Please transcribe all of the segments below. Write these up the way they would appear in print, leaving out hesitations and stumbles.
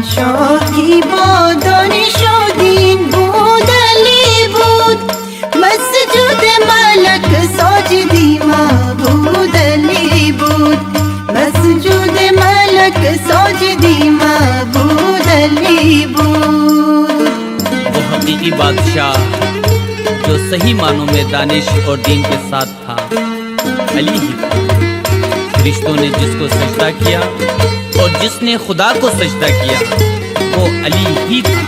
شاهی با دانش و دین بود علی بود مسجود ملک ساجدی معبود علی بود مسجود ملک ساجدی معبود علی بود। वो हकीकी बादशाह जो सही मानों में दानिश और दीन के साथ था अली ही था। फरिश्तों ने जिसको सजदा किया और जिसने खुदा को सजदा किया वो अली ही था।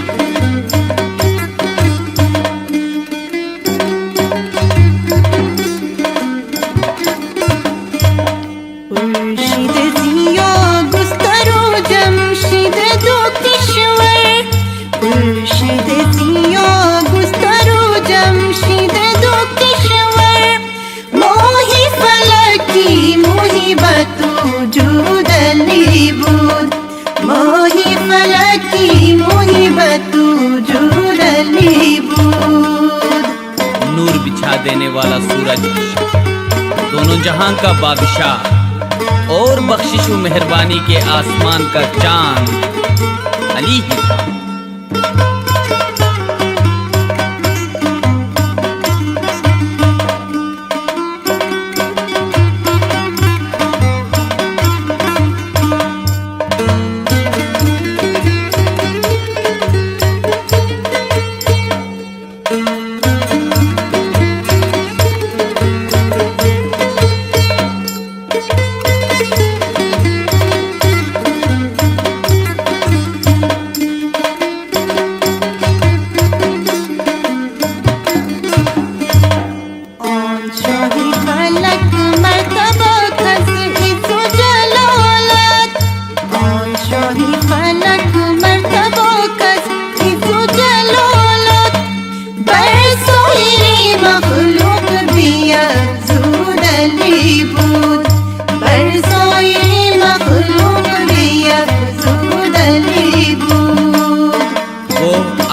नूर बिछा देने वाला सूरज, दोनों जहां का बादशाह और बख्शिश व मेहरबानी के आसमान का चांद अली ही था।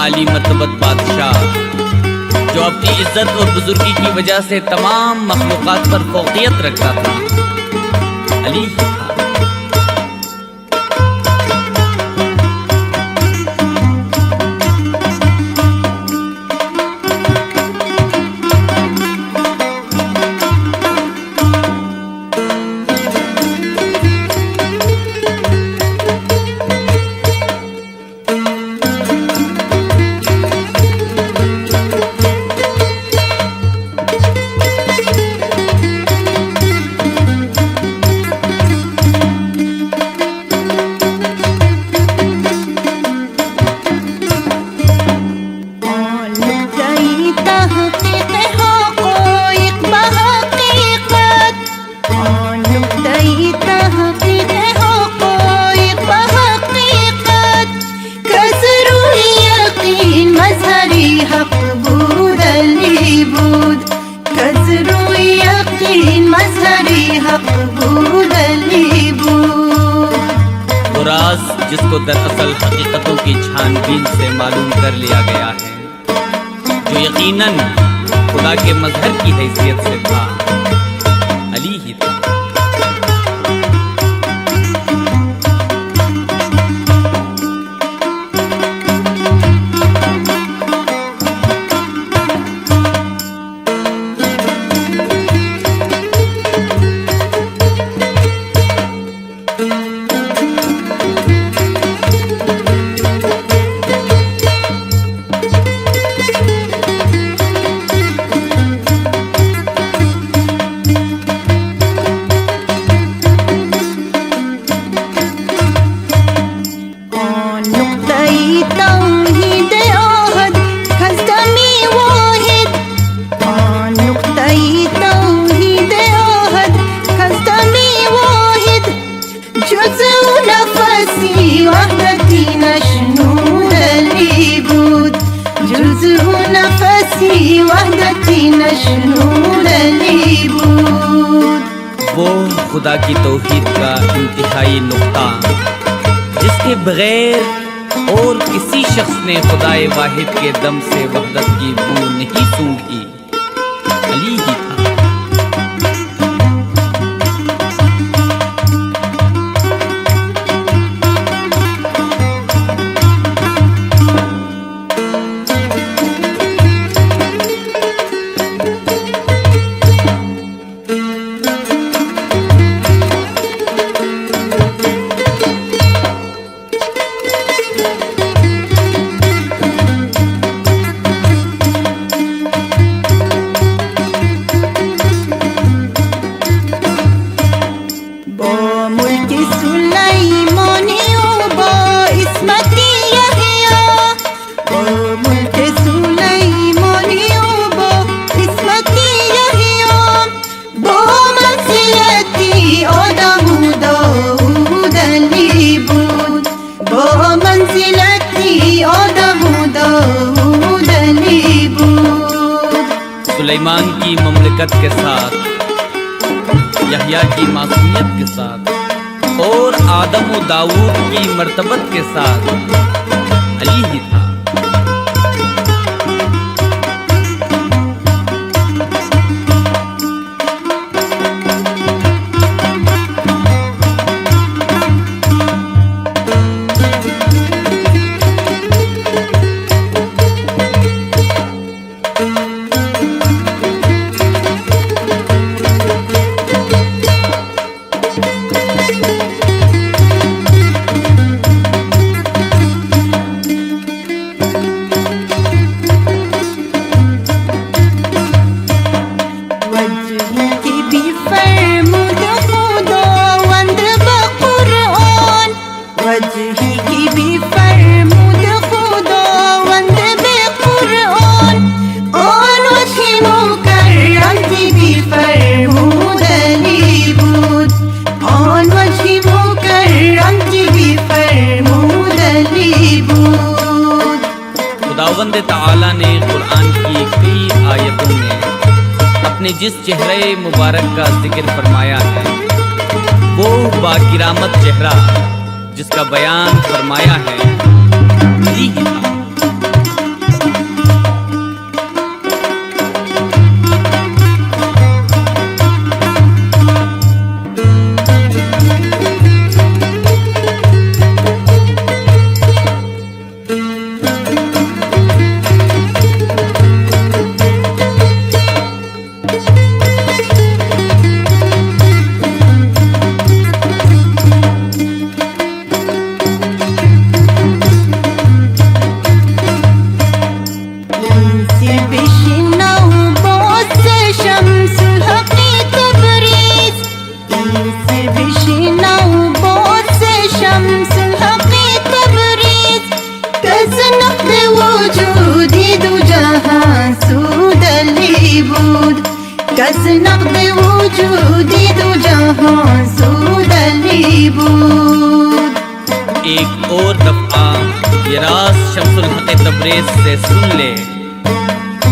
आली मतबत बादशाह जो अपनी इज्जत और बुजुर्गी की वजह से तमाम मखलूक़ात पर फौक़ियत रखता था अली ही था। जिसको दरअसल हकीकतों की छानबीन से मालूम कर लिया गया है, जो यकीनन खुदा के मजहर की हैसियत से था अली ही था। वो खुदा की तौहीद का इंतहाई नुक्ता जिसके बगैर और किसी शख्स ने खुदाए वाहिद के दम से वहदत की बू नहीं सूंघी अली ही था। सुलेमान की ममलकत के साथ, यहया की मासूमियत के साथ और आदम व दाऊद की मर्तबत के साथ अली ही था। खुदावंद ताला ने कुरान की कई आयतों में अपने जिस चेहरे मुबारक का जिक्र फरमाया है, वो बाकिरामत चेहरा जिसका बयान फरमाया है अली ही था। एक और दफा ये राज शम्सुल हक तबरेज़ से सुन ले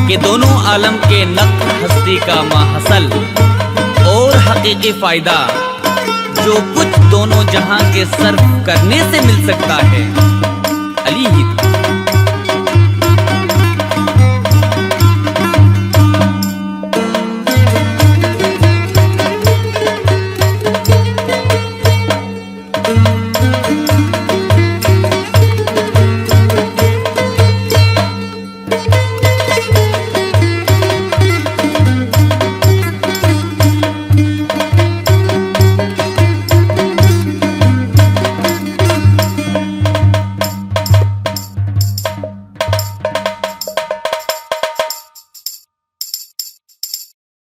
कि दोनों आलम के नक़्द हस्ती का माहसल और हकीकी फ़ायदा जो कुछ दोनों जहां के सर्फ करने से मिल सकता है,